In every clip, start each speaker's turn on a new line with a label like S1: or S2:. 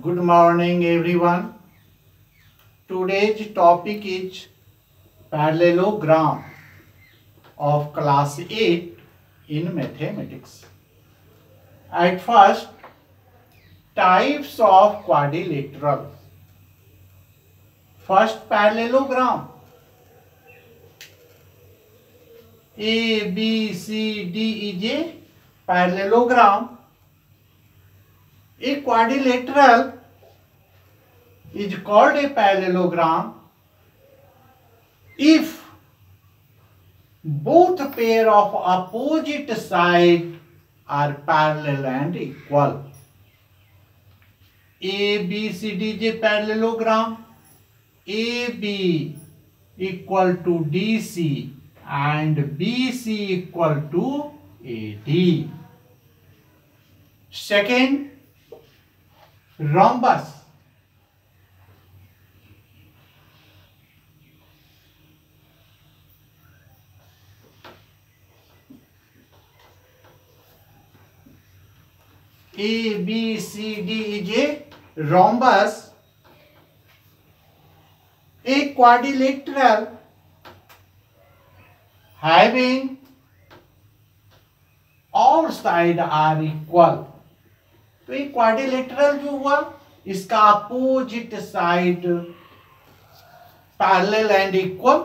S1: Good morning, everyone. Today's topic is parallelogram of class 8 in mathematics. At first, types of quadrilateral. First, parallelogram. A, B, C, D is a parallelogram. A quadrilateral is called a parallelogram if both pair of opposite side are parallel and equal. ABCD is a parallelogram. AB equal to DC and BC equal to AD. Second, rhombus. ABCD is a rhombus. A quadrilateral having all sides are equal. तो ये quadrilateral जो हुआ इसका opposite side parallel and equal,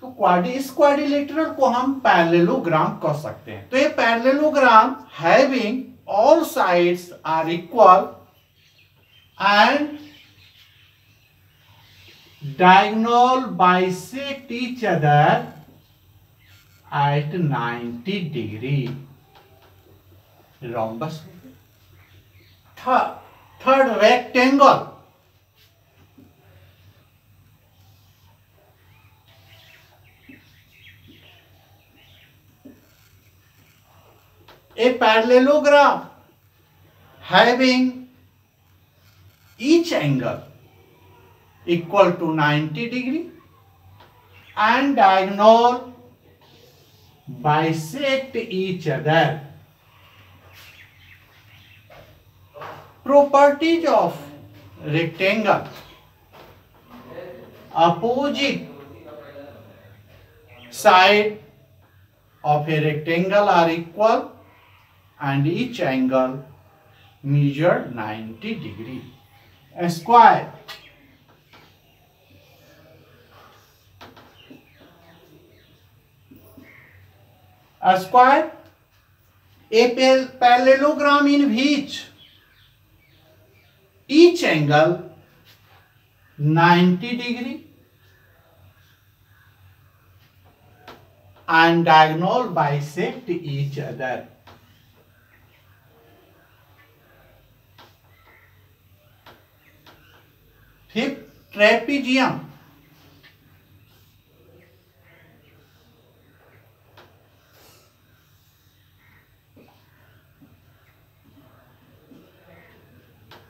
S1: तो इस quadrilateral को हम parallelogram कह सकते हैं. तो ये parallelogram having all sides are equal and diagonal bisect each other at 90 degree. Rhombus. Third, rectangle. A parallelogram having each angle equal to 90 degree and diagonal bisect each other. Properties of rectangle. Opposite side of a rectangle are equal and each angle measure 90 degree. A square. A square, a parallelogram in which each angle 90 degree and diagonal bisect each other. Fifth, trapezium.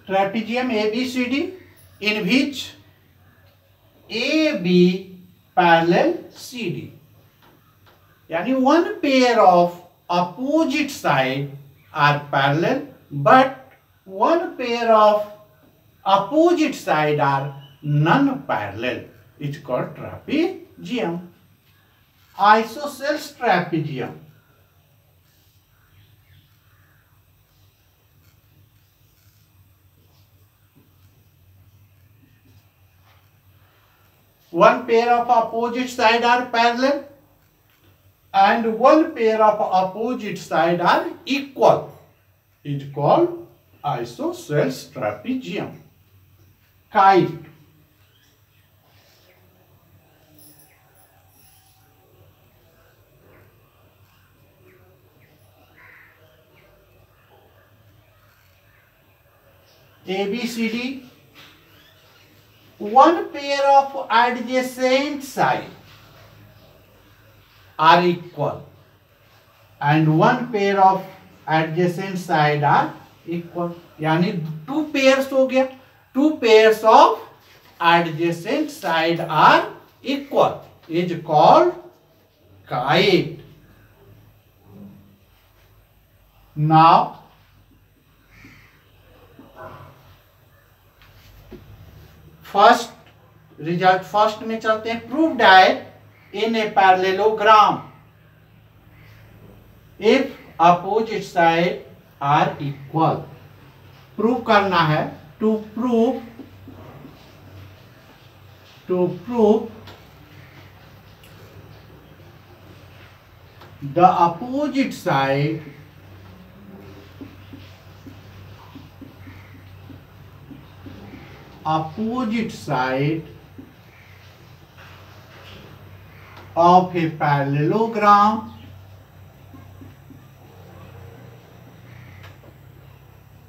S1: Trapezium ABCD in which AB parallel CD. यानी one pair of opposite side are parallel but one pair of opposite side are non-parallel. It's called trapezium. Isosceles trapezium. One pair of opposite side are parallel and one pair of opposite side are equal. It's called isosceles trapezium. Kite. ABCD. One pair of adjacent side are equal and one pair of adjacent side are equal. यानी two pairs हो गया. Two pairs of adjacent side are equal. Is called kite. Now first result first में चलते हैं। Prove that in a parallelogram if opposite side are equal. Prove करना है। To prove the opposite side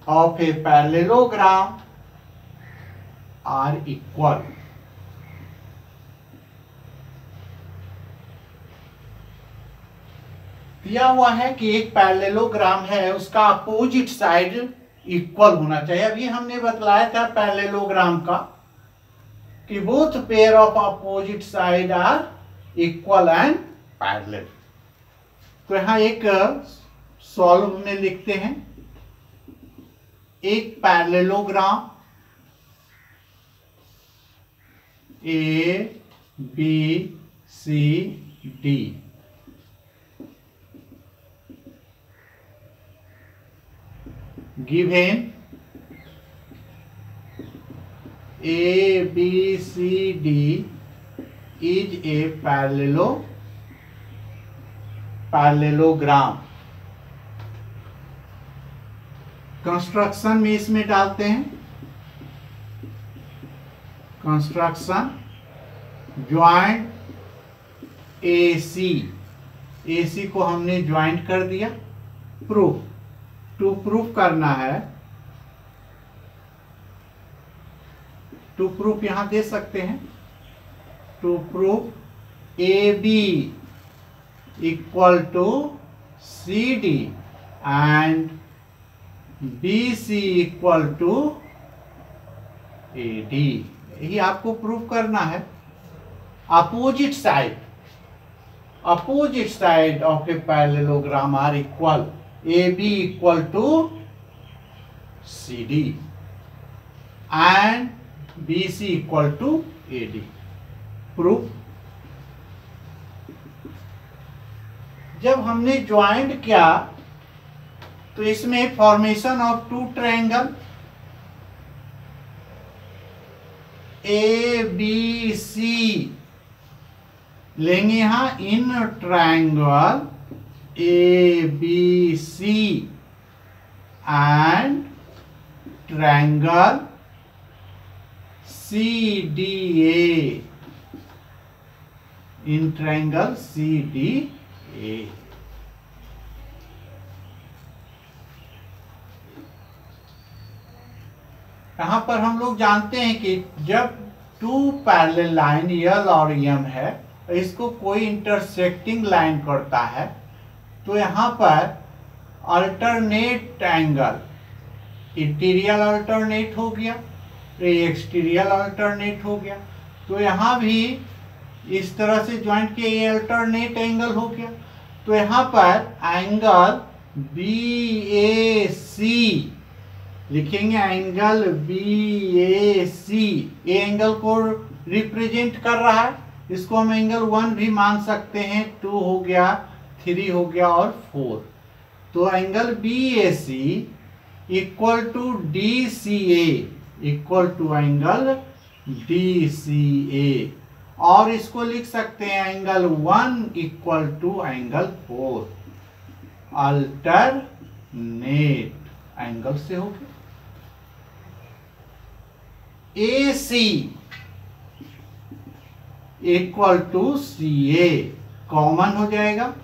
S1: of a parallelogram are equal। दिया हुआ है कि एक पैरेललोग्राम है, उसका अपोजिट साइड इक्वल होना चाहिए। अभी हमने बतलाया था पैरेललोग्राम का कि both pair of opposite side are equal and parallel. तो यहां एक सॉल्व में लिखते हैं। एक parallelogram A B C D given A B C D is a parallelogram। Construction में इसमें डालते हैं। कंस्ट्रक्शन ज्वाइंट AC को हमने ज्वाइंट कर दिया। प्रूफ टू प्रूफ करना है। टू प्रूफ यहां दे सकते हैं। To proof AB equal to CD and BC equal to AD। यही आपको प्रूफ करना है। Opposite side of a parallelogram are equal. AB equal to CD and BC equal to AD। Proof जब हमने ज्वाइंट किया तो इसमें formation of two triangle ABC लेंगे यहां in triangle ABC and triangle CDA in triangle CDA। यहां पर हम लोग जानते हैं कि जब टू पैरेलल लाइन L और M है, इसको कोई इंटरसेक्टिंग लाइन करता है तो यहां पर अल्टरनेट एंगल इंटीरियर अल्टरनेट हो गया, एक्सटीरियर अल्टरनेट हो गया। तो यहां भी इस तरह से ज्वाइंट किया, ये अल्टरनेट एंगल हो गया। तो यहां पर एंगल BAC लिखेंगे। एंगल BAC ये एंगल को रिप्रेजेंट कर रहा है। इसको हम एंगल 1 भी मान सकते हैं। 2 हो गया, 3 हो गया और 4। तो angle BAC equal to DCA equal to angle DCA। और इसको लिख सकते हैं angle 1 equal to angle 4। Alternate angle से हो गया। AC equal to CA common हो जाएगा।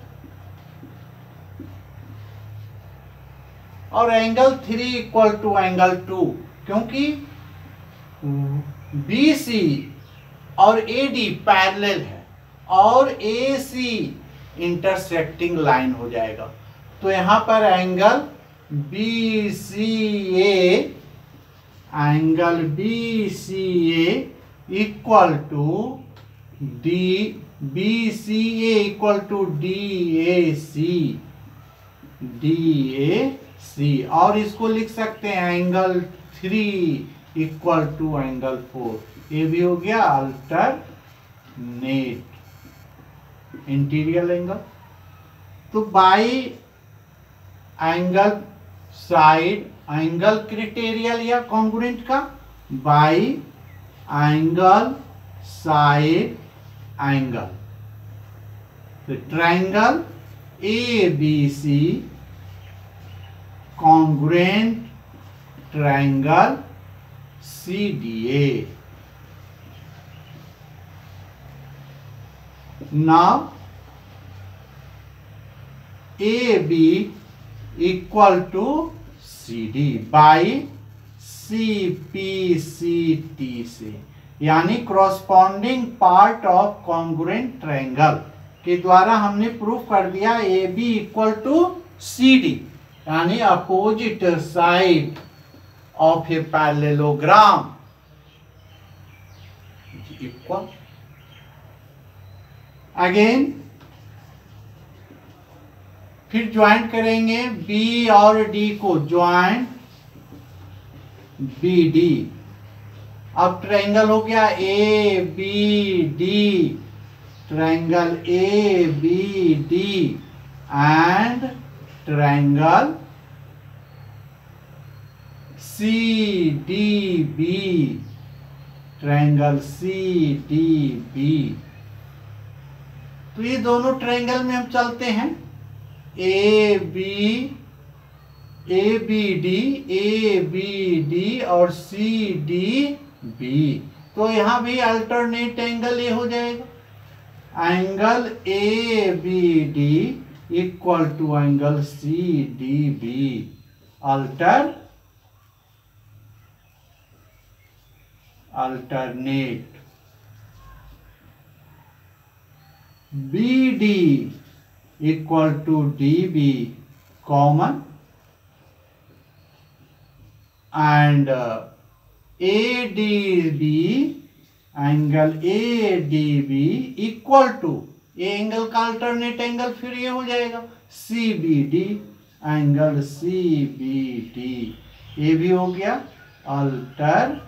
S1: और एंगल 3 इक्वल टू एंगल 2, क्योंकि BC और AD पैरेलल है और AC इंटरसेक्टिंग लाइन हो जाएगा। तो यहां पर angle BCA equal to BCA equal to DAC। और इसको लिख सकते हैं एंगल 3 इक्वल टू एंगल 4। ये भी हो गया अल्टरनेट इंटीरियर एंगल। तो by angle side angle criterial या कॉन्ग्रुएंट का, बाई एंगल साइड एंगल, तो triangle A B C congruent triangle C D A. Now A B equal to C D by C P C T से, यानी corresponding part of congruent triangle के द्वारा हमने proof कर दिया A B equal to C D, यानी opposite side of a parallelogram equal. Again फिर joint करेंगे बी और डी को, ज्वाइंट बी डी। अब ट्रायंगल हो गया A B D, triangle A B D and triangle C D B, triangle C D B. तो ये दोनों ट्रायंगल में हम चलते हैं, ए बी डी और सी डी बी। तो यहां भी अल्टरनेट एंगल ये हो जाएगा, angle A B D equal to angle C D B, alternate. B D equal to D B common and A D B, angle A D B equal to, ये angle का alternate angle फिर ये हो जाएगा C B D, angle C B D. ये भी हो गया अल्टरनेट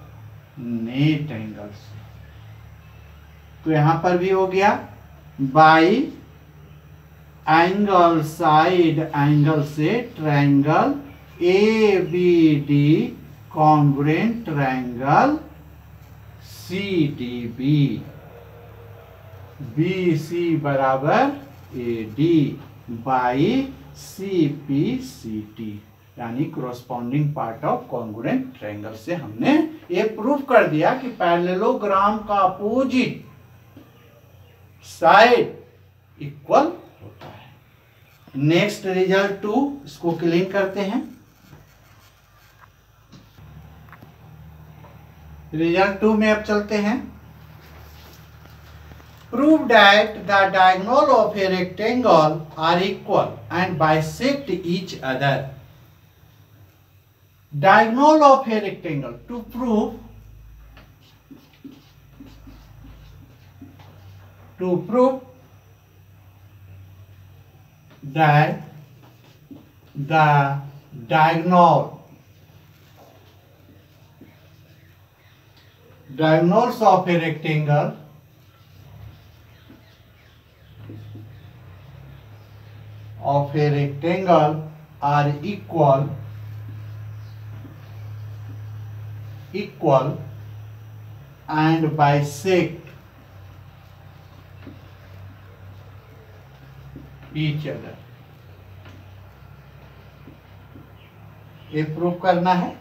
S1: एंगल से। तो यहां पर भी हो गया बाई एंगल साइड एंगल से triangle A B D congruent triangle C D B, B C बराबर A D by C P C T, यानी corresponding part of congruent triangle से हमने ये प्रूफ कर दिया कि पैरेललोग्राम का अपोजिट साइड इक्वल होता है। नेक्स्ट रिजल्ट 2, इसको क्लीन करते हैं। रिजल्ट 2 में अब चलते हैं। Prove that the diagonal of a rectangle are equal and bisect each other. Diagonal of a rectangle, to prove that the diagonals of a rectangle are equal and bisect each other। ये prove करना है।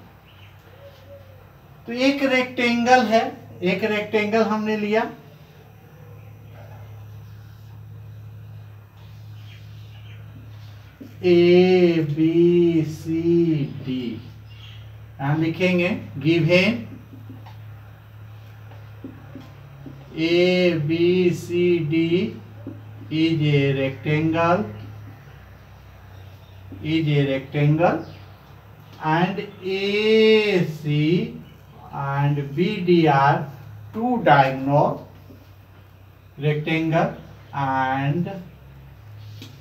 S1: तो एक rectangle है, एक rectangle हमने लिया, ए B C D, यहां लिखेंगे given A B C D is a rectangle and AC and BD are two diagonal rectangle and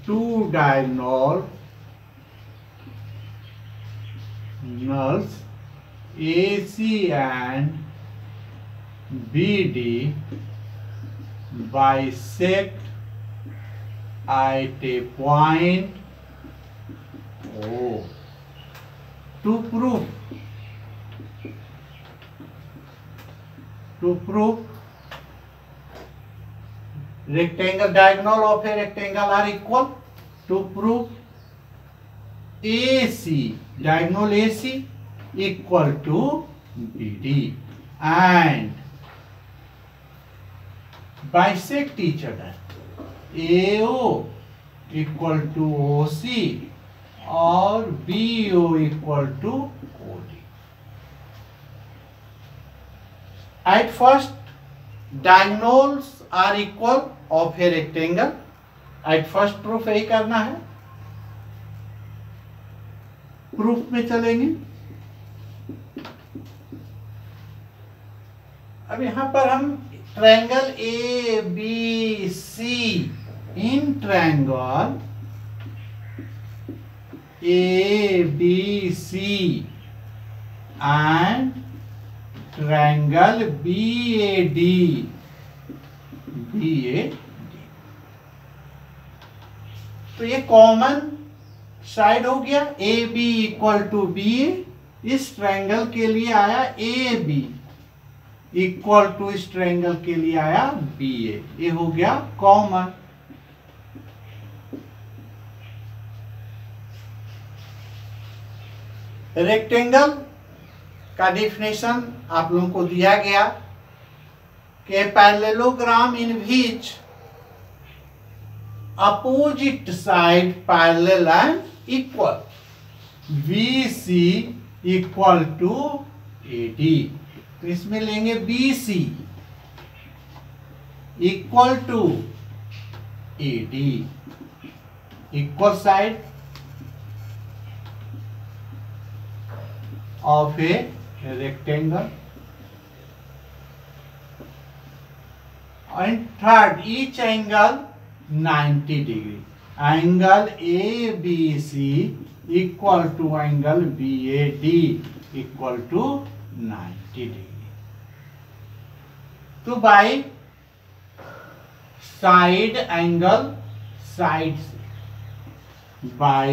S1: two diagonals AC and BD bisect at a point O. To prove rectangle, diagonal of a rectangle are equal. To prove AC, diagonal AC equal to BD and bisect each other, AO equal to OC और BO equal to OD. At first, diagonals are equal of a rectangle. At first proof यही करना है. Proof में चलेंगे. अब यहां पर हम triangle ABC, in triangle ABC and triangle BAD, तो ये कॉमन साइड हो गया. AB equal to BA. इस ट्रायंगल के लिए आया AB इक्वल टू इस ट्रायंगल के लिए आया BA. ये हो गया कॉमन. रेक्टेंगल का डिफिनेशन आप लोगों को दिया गया कि parallelogram in which opposite side parallel and equal, BC equal to AD. तो इसमें लेंगे BC equal to AD, equal side of a rectangle. And third, each angle 90 degree. Angle ABC equal to angle BAD equal to 90 degree. तो by side angle, side से, by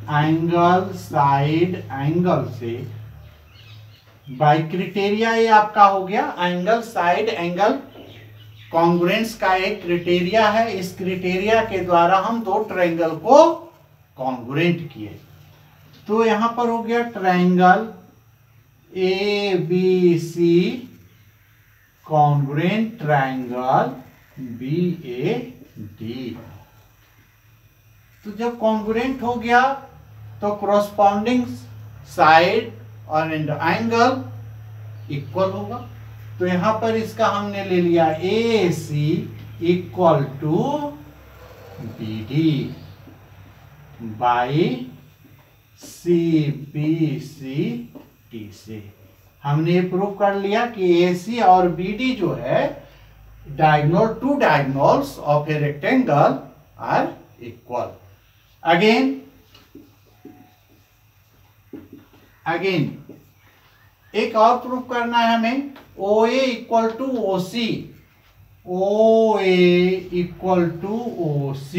S1: angle side angle से, bye criteria ये आपका हो गया. Angle side angle congruence का एक criteria है. इस क्रिटेरिया के द्वारा हम दो ट्रायंगल को कॉन्ग्रुएंट किए. तो यहां पर हो गया triangle ABC congruent triangle BAD. तो जब कॉन्ग्रुएंट हो गया तो कॉरस्पॉन्डिंग साइड और एंगल इक्वल होगा. तो यहां पर इसका हमने ले लिया AC equal to BD by CBCD से हमने ये प्रूव कर लिया कि AC और BD जो है diagonal, two diagonals of a rectangle are equal. Again एक और प्रूफ करना है हमें. OA equal to OC, OA equal to OC.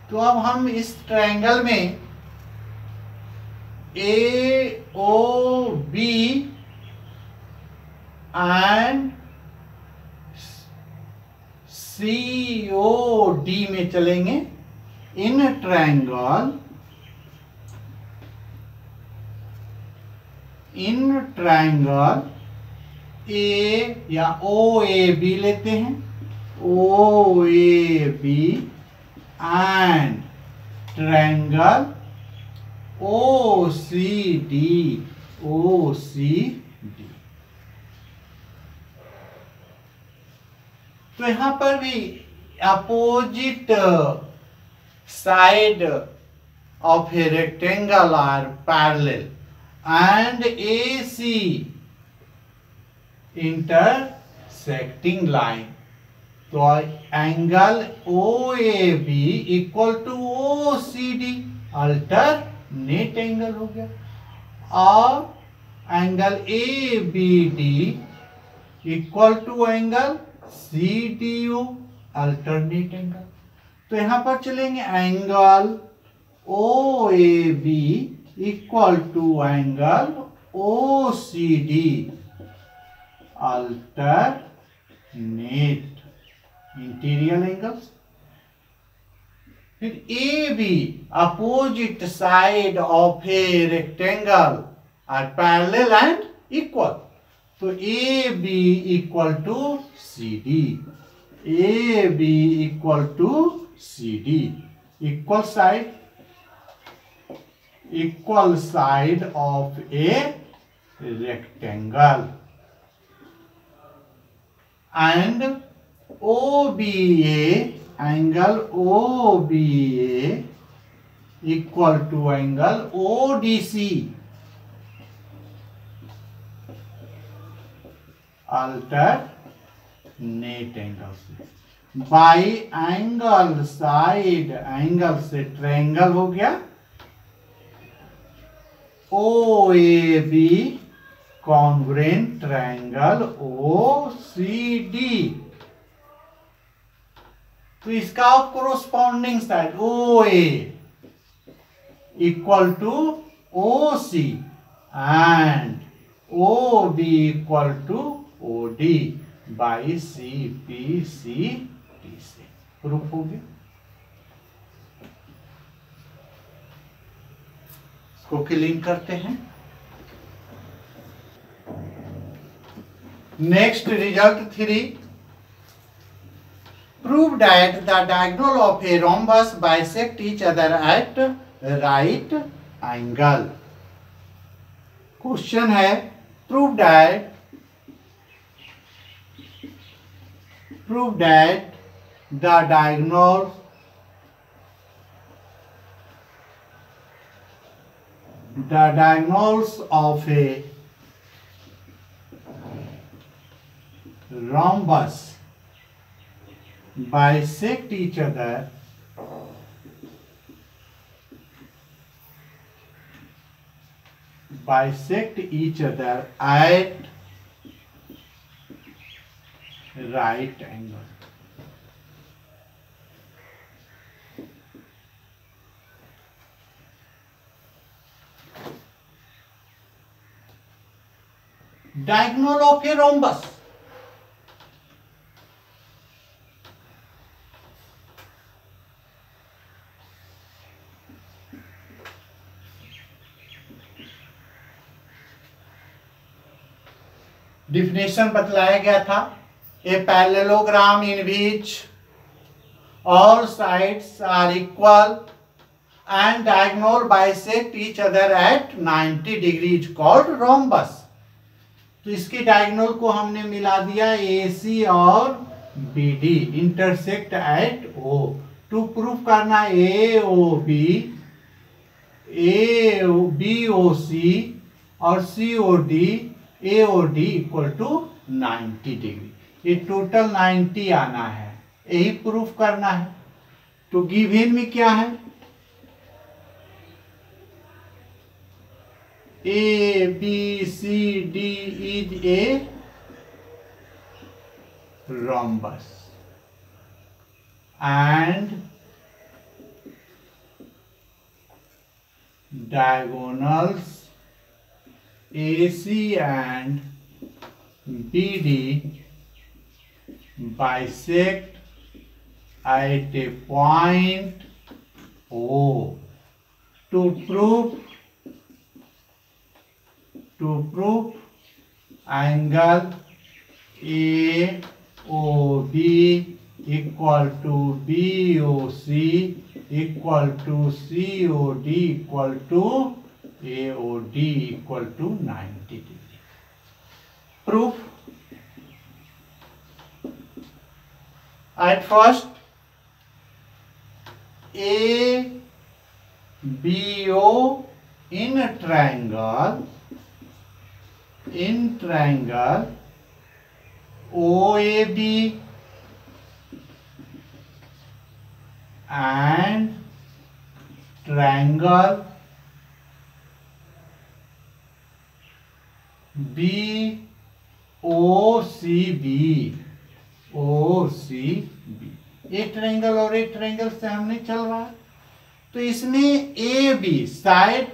S1: तो अब हम इस ट्रायंगल में AOB एंड COD में चलेंगे. इन ट्रायंगल A या OAB लेते हैं, OAB एंड ट्रायंगल OCD. तो यहां पर भी opposite side of a rectangle are parallel and AC intersecting line. तो angle OAB equal to OCD alternate angle हो गया. और angle A B D equal to angle C D O, alternate angle. तो यहां पर चलेंगे angle O A B equal to angle O C D, alternate interior angles. फिर A B opposite side of a rectangle are parallel and equal. तो A B equal to C D, A B equal to C D, equal side of a rectangle. And O B A, angle O B A equal to angle O D C, alternate angle. By angle side, angle से triangle हो गया। O A B congruent triangle O C D. तो इसका corresponding side O A equal to O C and O B equal to O D by C P C D से proof हो गया। इसको clean करते हैं। Next result 3, prove that the diagonal of a rhombus bisect each other at right angle। Question है prove that the diagonals of a rhombus bisect each other at right angle। Diagonal of a rhombus, definition बतलाया गया था। A parallelogram in which all sides are equal and diagonal bisect each other at 90 degree is called rhombus. तो इसके diagonal को हमने मिला दिया A C और B D, intersect at O. To proof करना A O B O C और C O D A O D equal to 90 degree. ये टोटल 90 आना है, यही प्रूफ करना है। तो गिवन में क्या है, A B C D is a rhombus and diagonals AC and BD bisect at a point O। to prove angle AOB equal to BOC equal to COD equal to AOD equal to 90 degree। Proof, at first ABO in triangle OAB and triangle B O C B, O C B, एक triangle और एक triangle से हमने चल रहा है। तो इसमें A B side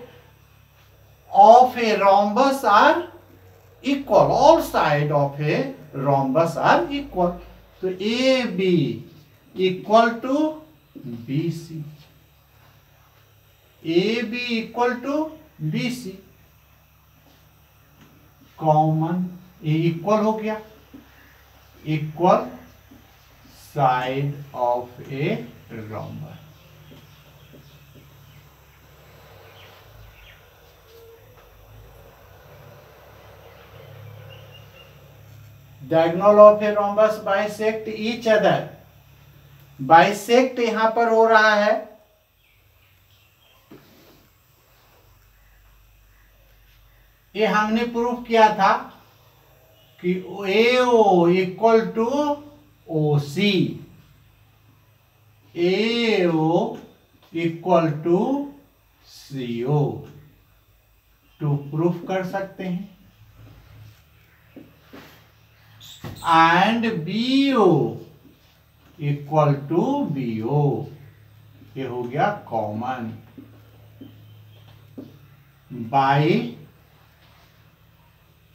S1: of a rhombus are equal, all side of a rhombus are equal. तो A B equal to B C, A B equal to B C, common A equal हो गया, equal side of a rhombus. Diagonal of a rhombus bisect each other, bisect यहां पर हो रहा है, ये हमने प्रूफ किया था कि A O equal to O C, A O equal to C O, to proof कर सकते हैं। And B O equal to B O, ये हो गया common. By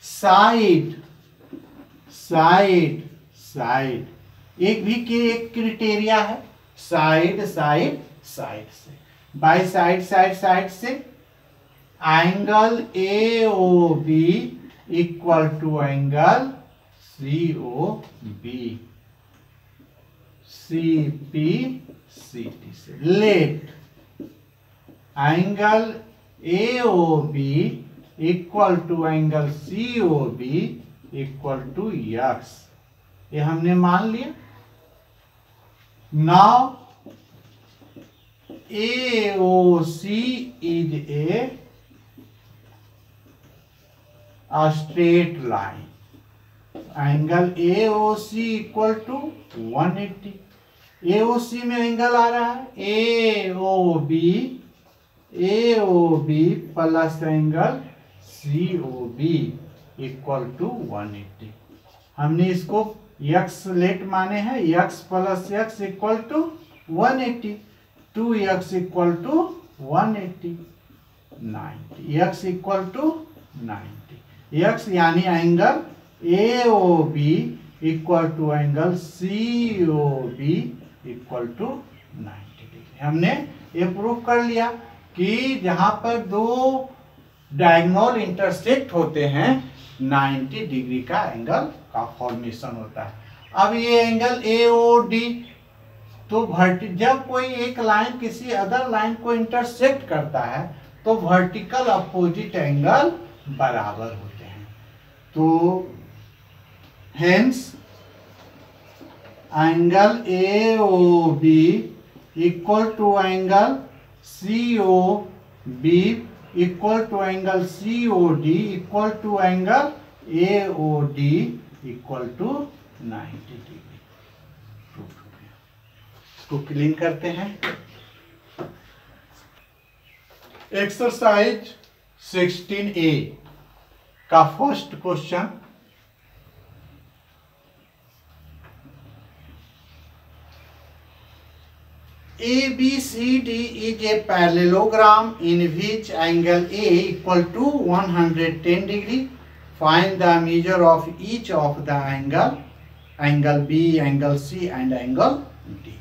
S1: side, side side, एक भी के एक क्राइटेरिया है, साइड साइड साइड से, बाई साइड साइड साइड से angle A O B equal to angle C O B, C P C T से। Let angle A O B equal to angle C O B equal to X, ये हमने मान लिया। Now A O C is a straight line, angle A O C equal to 180, A O C में angle आ रहा है A O B plus angle C O B equal to 180। हमने इसको यक्स लेट माने हैं, X plus X equal to 180, 2x equal to 180, 90, X equal to 90, x यानी angle A O B equal to angle C O B equal to 90 degree. हमने ये prove कर लिया कि जहां पर दो डायगोनल इंटरसेक्ट होते हैं 90 डिग्री का एंगल का फॉर्मेशन होता है। अब ये एंगल ए ओ डी, तो जब कोई एक लाइन किसी अदर लाइन को इंटरसेक्ट करता है तो वर्टिकल अपोजिट एंगल बराबर होते हैं। तो hence angle A O B equal to angle C O B equal to angle C O D equal to angle A O D equal to 90 degree. इसको clean करते हैं। एक्सरसाइज 16A का first question, ABCD is a parallelogram in which angle A equal to 110 degree. Find the measure of each of the angle B, angle C and angle D.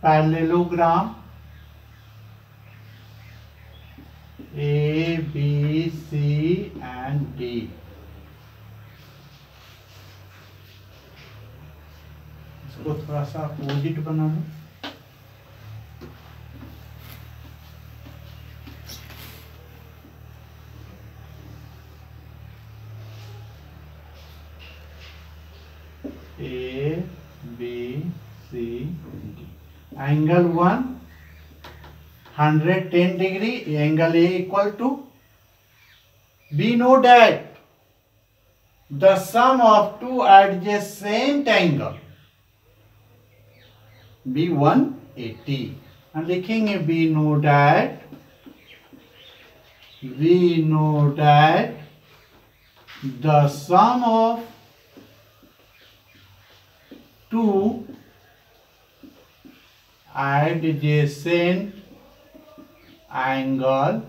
S1: Parallelogram A, B, C and D. इसको थोड़ा सा opposite बना लो। A, B, C, D. Angle 110 degree, angle A equal to, we know that the sum of two adjacent angle B 180, हम लिखेंगे we know that we know that the sum of two adjacent angle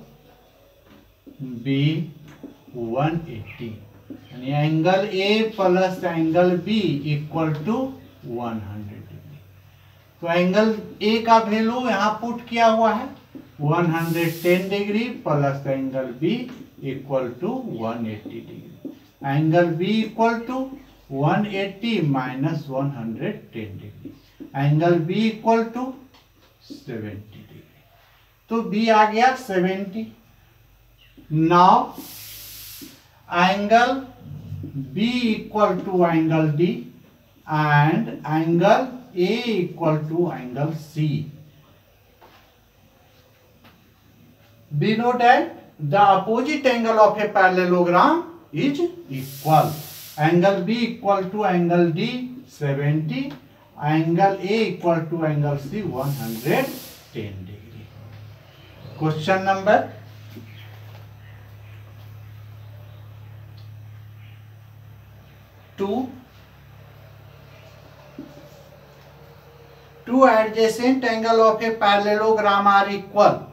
S1: B 180, यानी angle A plus angle B equal to 100 degree. तो angle A का value यहाँ put किया हुआ है 110 degree plus angle B equal to 180 degree. Angle B equal to 180 minus 110 degree, angle B equal to 70 degree. तो B आ गया 70। Now angle B equal to angle D and angle A equal to angle C। We know that the opposite angle of a parallelogram is equal. Angle B equal to angle D 70, angle A equal to angle C 110 degree. Question number 2. Two adjacent angle of a parallelogram are equal.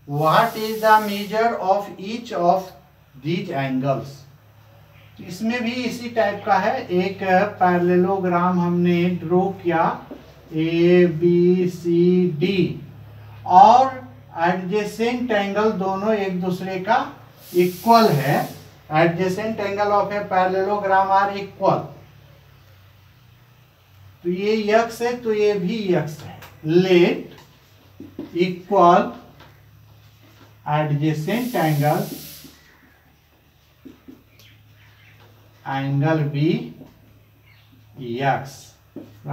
S1: What is the measure of each of these angles? इसमें भी इसी type का है। एक parallelogram हमने draw किया A B C D और adjacent angle दोनों एक दूसरे का इक्वल है। Adjacent angle of a parallelogram are equal. तो ये यक्स है तो ये भी यक्स है। Let equal adjacent angle B x,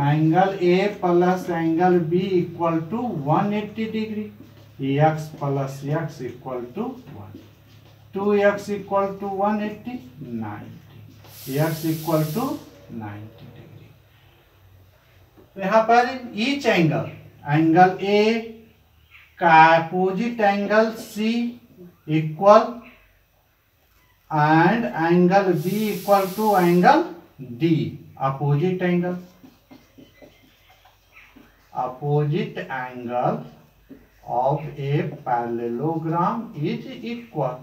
S1: angle A plus angle B equal to 180 degree, x plus x equal to 1, 2x equal to 180 90, x equal to 90 degree। तो यहाँ पर each angle A का opposite angle C equal and angle B equal to angle D। Opposite angle of a parallelogram is equal.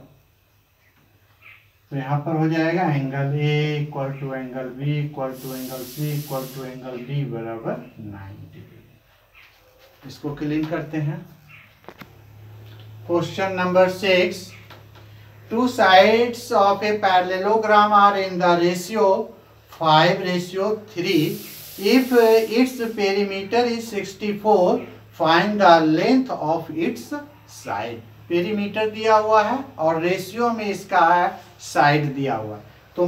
S1: तो यहां पर हो जाएगा angle A equal to angle B equal to angle C equal to angle D बराबर 90 degree. इसको clean करते हैं। Question number 6. Two sides of a parallelogram are in the ratio 5:3. If its perimeter is 64, find the length of its side. Perimeter दिया हुआ है और ratio में इसका साइड दिया हुआ है। तो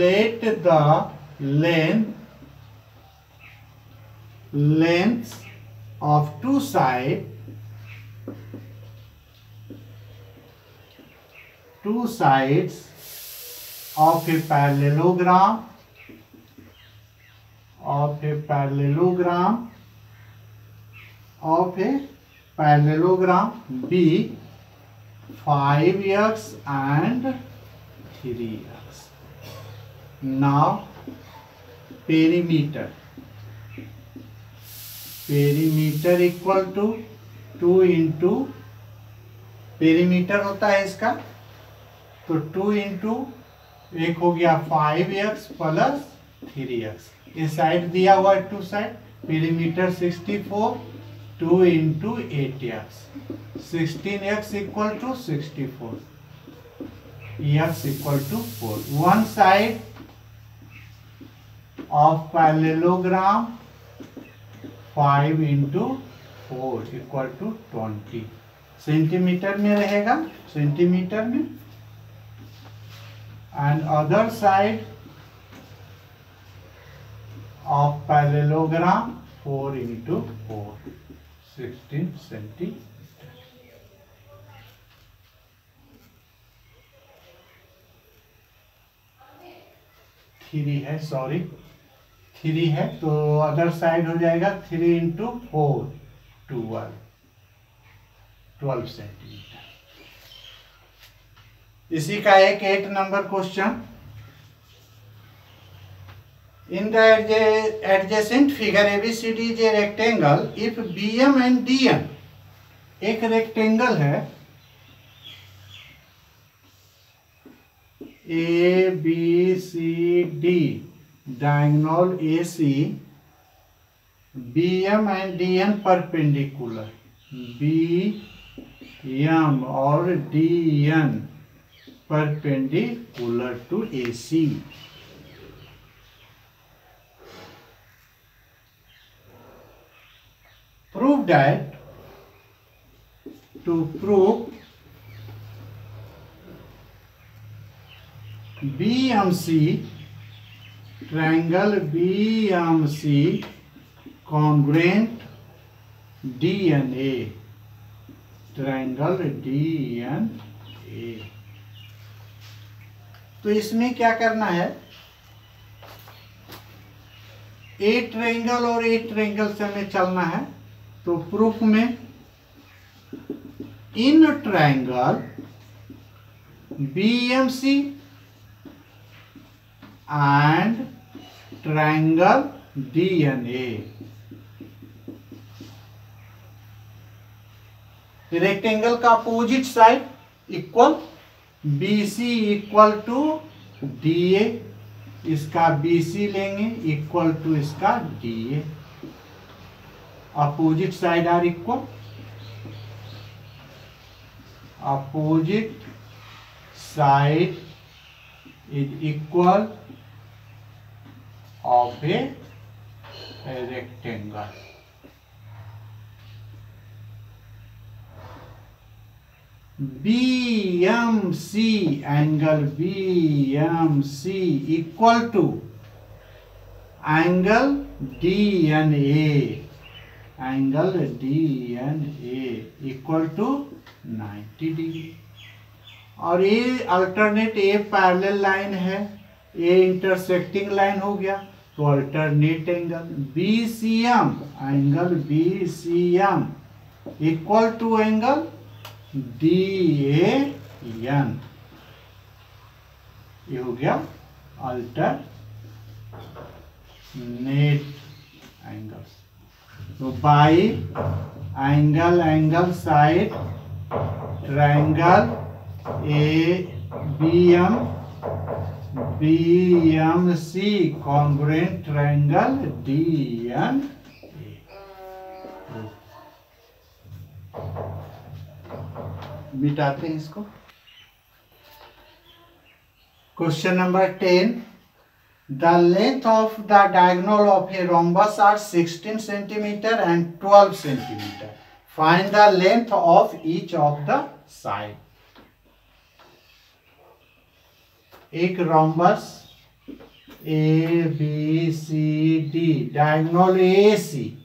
S1: let the length of two sides of a parallelogram be 5x and 3x. Now perimeter equal to 2 into perimeter होता है इसका, तो 2 इंटू एक हो गया 5x प्लस 3x। ये साइड दिया हुआ है two side. Perimeter 64, 2 into 8x 16x equal to 64, x equal to 4। One side of parallelogram 5 into 4 equal to 20। Centimetre में रहेगा, सेंटीमीटर में। And other side of parallelogram 4 into 4 16 centimetre. Three है, sorry 3 है, तो अदर साइड हो जाएगा 3 into 4 12। 12 centimetre. इसी का एक 8 number question. In the adjacent figure ABCD is a rectangle. If BM and DN, एक रेक्टेंगल है ABCD, diagonal AC, BM and DN perpendicular, BM और DN perpendicular to AC. Prove that. To prove BMC, triangle BMC congruent DNA, triangle DNA। तो इसमें क्या करना है, ए triangle और ए triangle से हमें चलना है। तो प्रूफ में in triangle BMC and triangle DNA, rectangle का opposite side equal, BC equal to DA, इसका BC लेंगे इक्वल टू इसका DA, opposite side are equal, opposite side is equal of a rectangle. BMC, angle BMC equal to angle DNA, angle DNA equal to 90 degree. और ये alternate, ए parallel line है, ए intersecting line हो गया, तो alternate angle BCM, angle BCM equal to angle DAN, ये हो गया alternate angle. तो by angle angle side triangle ABM BMC congruent triangle DNA। मिटाते हैं इसको। Question number 10, the length of the diagonal of a rhombus are 16 centimetre and 12 centimetre. Find the length of each of the side. एक rhombus ABCD, diagonal AC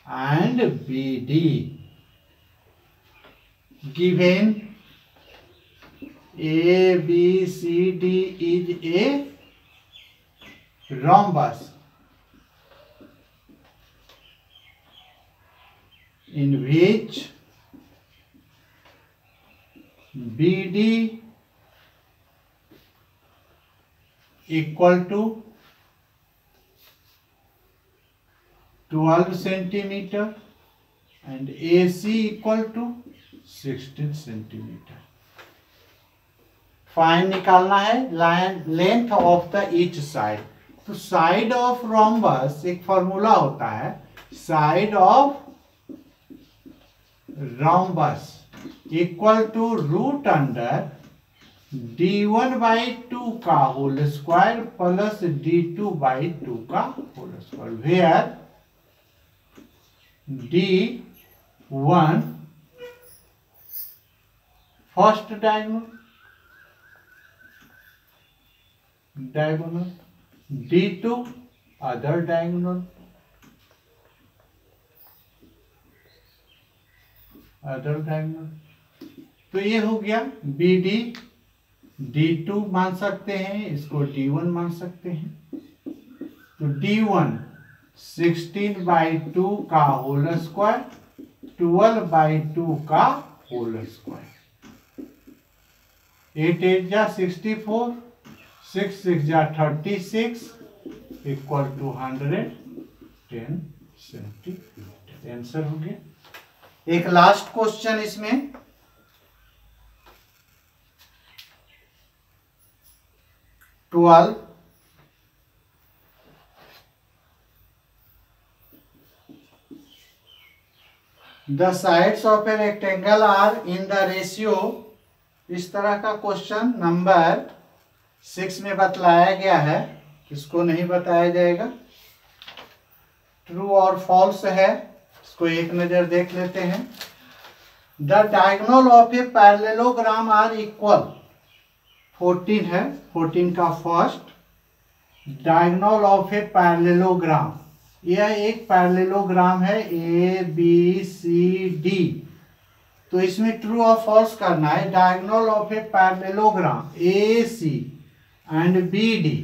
S1: and BD, given ABCD is a rhombus in which BD equal to 12 centimeter and AC equal to 16 centimetre. Find निकालना है length of the each side. तो side of rhombus एक formula होता है, side of rhombus equal to root under d1/2 का whole square plus d2/2 का whole square, where d1 first diagonal, D2 other diagonal, तो ये हो गया BD, D2 मान सकते हैं, इसको D1 मान सकते हैं। तो D1 16/2 का होल स्क्वायर 12/2 का होल स्क्वायर। 8 8 जा 64, 6 6 जा 36 इक्वल टू 110 सेंटीमीटर। आंसर हो गया। एक लास्ट क्वेश्चन इसमें, the sides of a rectangle are in the ratio, इस तरह का क्वेश्चन नंबर 6 में बतलाया गया है, इसको नहीं बताया जाएगा। ट्रू और फॉल्स है, इसको एक नजर देख लेते हैं। The diagonal of a parallelogram are equal, 14 है, 14 का first. Diagonal of a parallelogram, यह एक पैरेललोग्राम है ए बी सी डी, तो इसमें ट्रू और फॉल्स करना है। Diagonal of a parallelogram A C and B D,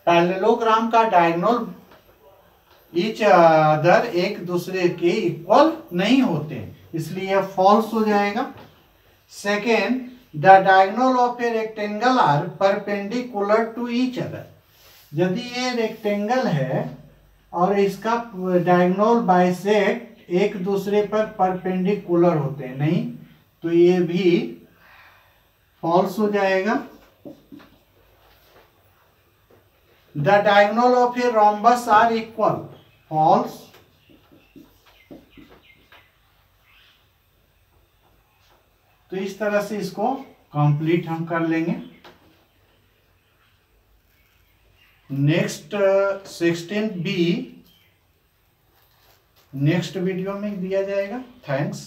S1: parallelogram का डायगोनल ईच अदर एक दूसरे के इक्वल नहीं होते, इसलिए यह फॉल्स हो जाएगा। Second, the diagonal of a rectangle are perpendicular to each other, यदि ये रेक्टेंगल है और इसका डायगोनल बाइसेक्ट एक दूसरे पर परपेंडिकुलर होते हैं, नहीं, तो ये भी फॉल्स हो जाएगा। The diagonal of a rhombus are equal, false. तो इस तरह से इसको कंप्लीट हम कर लेंगे। नेक्स्ट 16B नेक्स्ट वीडियो में दिया जाएगा। थैंक्स।